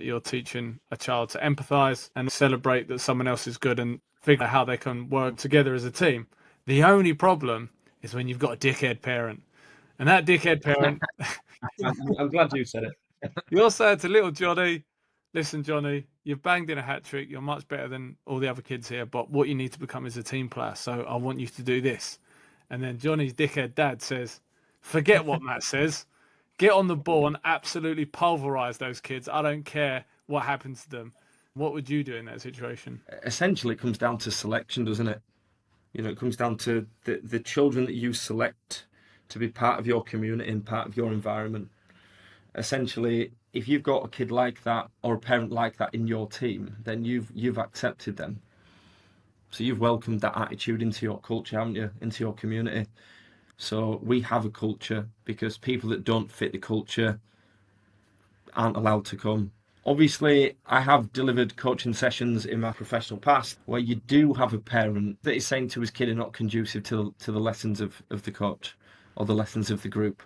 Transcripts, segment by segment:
You're teaching a child to empathize and celebrate that someone else is good and figure out how they can work together as a team. The only problem is when you've got a dickhead parent. And that dickhead parent, I'm glad you said it. you're saying to little Johnny, listen, Johnny, you've banged in a hat trick. You're much better than all the other kids here, but what you need to become is a team player. So I want you to do this. And then Johnny's dickhead dad says, forget what Matt says. Get on the ball and absolutely pulverize those kids. I don't care what happens to them. What would you do in that situation? Essentially, it comes down to selection, doesn't it? It comes down to the children that you select to be part of your community and part of your environment. Essentially, if you've got a kid like that or a parent like that in your team, then you've accepted them. So you've welcomed that attitude into your culture, haven't you? Into your community. So we have a culture because people that don't fit the culture aren't allowed to come. Obviously, I have delivered coaching sessions in my professional past where you do have a parent that is saying to his kid are not conducive to the lessons of the coach or the lessons of the group.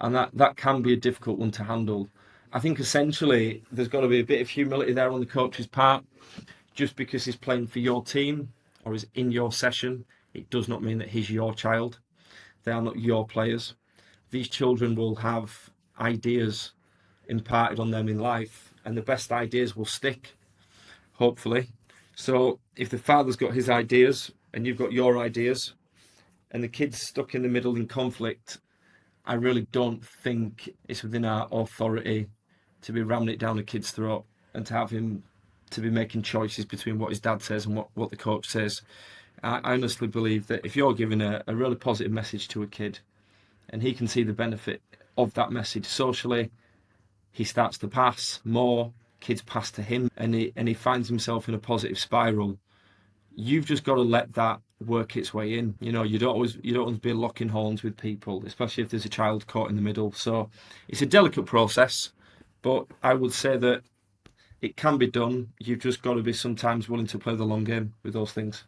And that can be a difficult one to handle. I think essentially there's got to be a bit of humility there on the coach's part. Just because he's playing for your team or is in your session, it does not mean that he's your child. They are not your players. These children will have ideas imparted on them in life, and the best ideas will stick, hopefully. So if the father's got his ideas and you've got your ideas, and the kid's stuck in the middle in conflict, I really don't think it's within our authority to be ramming it down a kid's throat and to have him to be making choices between what his dad says and what the coach says. I honestly believe that if you're giving a really positive message to a kid and he can see the benefit of that message socially, he starts to pass more, kids pass to him, and he finds himself in a positive spiral. You've just got to let that work its way in. You don't always be locking horns with people, especially if there's a child caught in the middle. So it's a delicate process, but I would say that it can be done. You've just got to be sometimes willing to play the long game with those things.